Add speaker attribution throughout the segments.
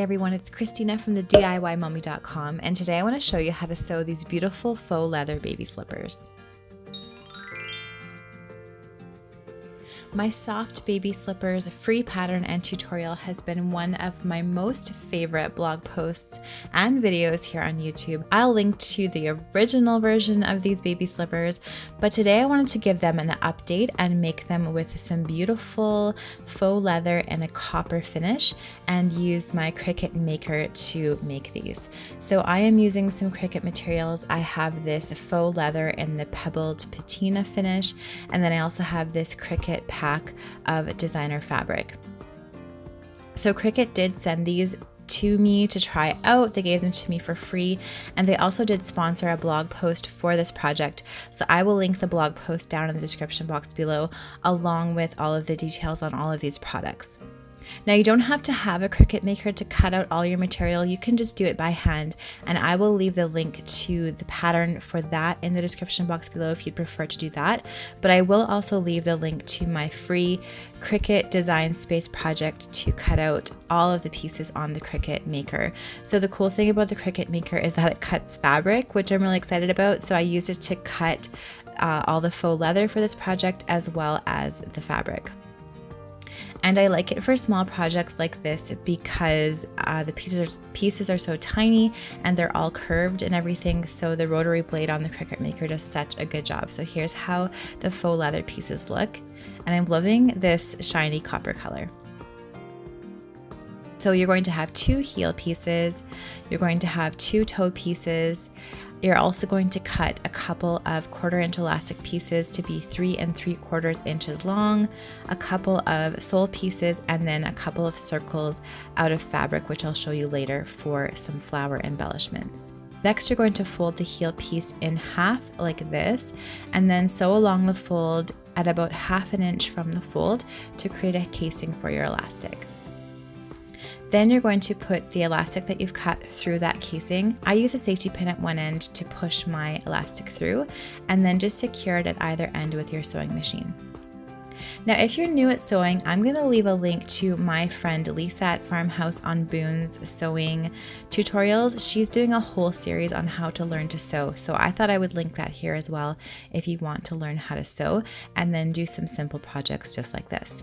Speaker 1: everyone, it's Christina from the DIYmummy.com, and today I want to show you how to sew these beautiful faux leather baby slippers. My soft baby slippers free pattern and tutorial has been one of my most favorite blog posts and videos here on YouTube. I'll link to the original version of these baby slippers, but today I wanted to give them an update and make them with some beautiful faux leather and a copper finish, and use my Cricut Maker to make these. So I am using some Cricut materials. I have this faux leather in the pebbled patina finish, and then I also have this Cricut pack of designer fabric. So Cricut did send these to me to try out. They gave them to me for free, and they also did sponsor a blog post for this project. So I will link the blog post down in the description box below, along with all of the details on all of these products. Now, you don't have to have a Cricut Maker to cut out all your material. You can just do it by hand, and I will leave the link to the pattern for that in the description box below if you'd prefer to do that. But I will also leave the link to my free Cricut Design Space project to cut out all of the pieces on the Cricut Maker. So the cool thing about the Cricut Maker is that it cuts fabric, which I'm really excited about. So I used it to cut all the faux leather for this project as well as the fabric. And I like it for small projects like this because the pieces are so tiny and they're all curved and everything. So the rotary blade on the Cricut Maker does such a good job. So here's how the faux leather pieces look. And I'm loving this shiny copper color. So you're going to have 2 heel pieces. You're going to have 2 toe pieces. You're also going to cut a couple of 1/4 inch elastic pieces to be 3 3/4 inches long, a couple of sole pieces, and then a couple of circles out of fabric, which I'll show you later for some flower embellishments. Next, you're going to fold the heel piece in half like this, and then sew along the fold at about 1/2 inch from the fold to create a casing for your elastic. Then you're going to put the elastic that you've cut through that casing. I use a safety pin at one end to push my elastic through, and then just secure it at either end with your sewing machine. Now, if you're new at sewing, I'm going to leave a link to my friend Lisa at Farmhouse on Boone's sewing tutorials. She's doing a whole series on how to learn to sew, so I thought I would link that here as well if you want to learn how to sew and then do some simple projects just like this.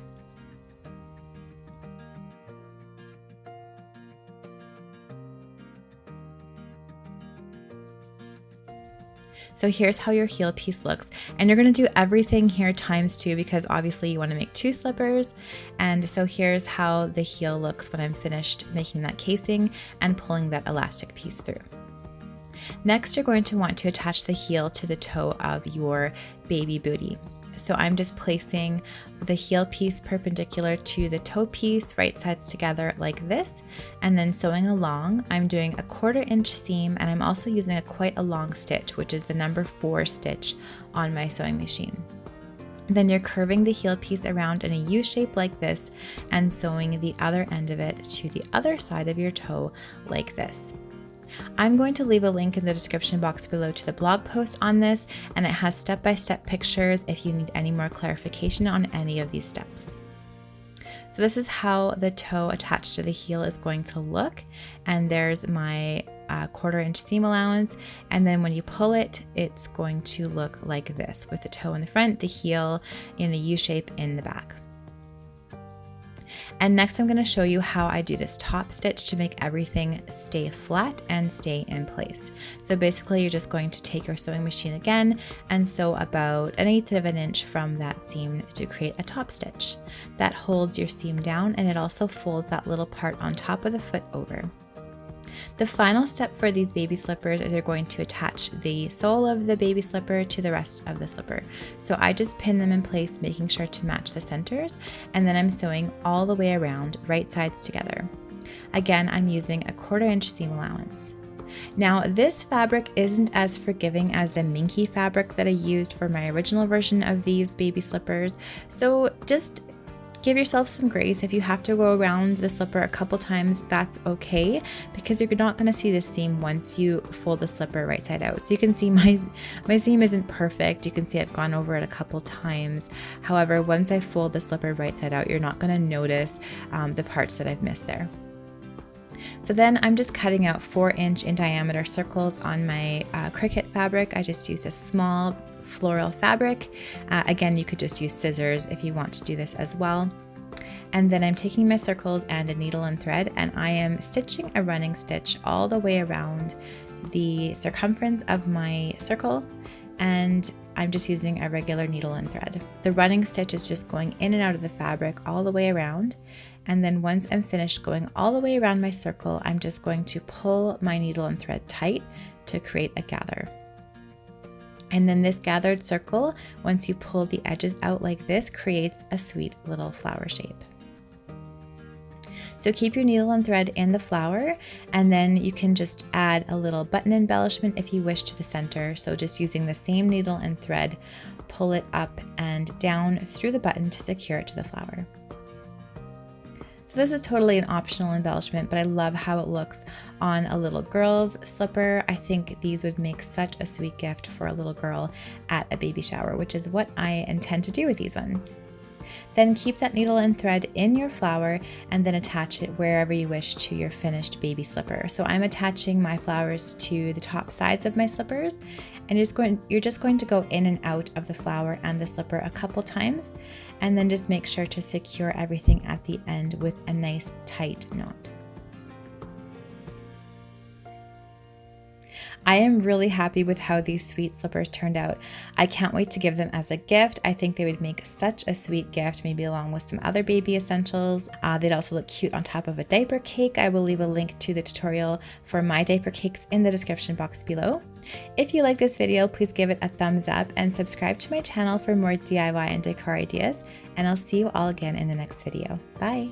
Speaker 1: So here's how your heel piece looks, and you're going to do everything here ×2 because obviously you want to make 2 slippers. And so here's how the heel looks when I'm finished making that casing and pulling that elastic piece through. Next, you're going to want to attach the heel to the toe of your baby booty. So I'm just placing the heel piece perpendicular to the toe piece, right sides together like this, and then sewing along. I'm doing a 1/4 inch seam, and I'm also using quite a long stitch, which is the number 4 stitch on my sewing machine. Then you're curving the heel piece around in a U shape like this and sewing the other end of it to the other side of your toe like this. I'm going to leave a link in the description box below to the blog post on this, and it has step-by-step pictures if you need any more clarification on any of these steps. So this is how the toe attached to the heel is going to look, and there's my 1/4 inch seam allowance, and then when you pull it, it's going to look like this with the toe in the front, the heel in a U shape in the back. And next I'm going to show you how I do this top stitch to make everything stay flat and stay in place. So basically you're just going to take your sewing machine again and sew about 1/8 of an inch from that seam to create a top stitch. That holds your seam down, and it also folds that little part on top of the foot over. The final step for these baby slippers is you're going to attach the sole of the baby slipper to the rest of the slipper. So I just pin them in place, making sure to match the centers, and then I'm sewing all the way around, right sides together. Again, I'm using a 1/4 inch seam allowance. Now, this fabric isn't as forgiving as the minky fabric that I used for my original version of these baby slippers, so just give yourself some grace. If you have to go around the slipper a couple times, that's okay, because you're not going to see the seam once you fold the slipper right side out. So you can see my seam isn't perfect. You can see I've gone over it a couple times. However, once I fold the slipper right side out, you're not going to notice the parts that I've missed there. So then I'm just cutting out 4-inch in diameter circles on my Cricut fabric. I just used a small floral fabric. Again, you could just use scissors if you want to do this as well. And then I'm taking my circles and a needle and thread, and I am stitching a running stitch all the way around the circumference of my circle, and I'm just using a regular needle and thread. The running stitch is just going in and out of the fabric all the way around, and then once I'm finished going all the way around my circle, I'm just going to pull my needle and thread tight to create a gather. And then this gathered circle, once you pull the edges out like this, creates a sweet little flower shape. So keep your needle and thread in the flower, and then you can just add a little button embellishment if you wish to the center. So just using the same needle and thread, pull it up and down through the button to secure it to the flower. So this is totally an optional embellishment, but I love how it looks on a little girl's slipper. I think these would make such a sweet gift for a little girl at a baby shower, which is what I intend to do with these ones. Then keep that needle and thread in your flower and then attach it wherever you wish to your finished baby slipper. So I'm attaching my flowers to the top sides of my slippers, and you're just going to go in and out of the flower and the slipper a couple times, and then just make sure to secure everything at the end with a nice tight knot. I am really happy with how these sweet slippers turned out. I can't wait to give them as a gift. I think they would make such a sweet gift, maybe along with some other baby essentials. They'd also look cute on top of a diaper cake. I will leave a link to the tutorial for my diaper cakes in the description box below. If you like this video, please give it a thumbs up and subscribe to my channel for more DIY and decor ideas. And I'll see you all again in the next video. Bye!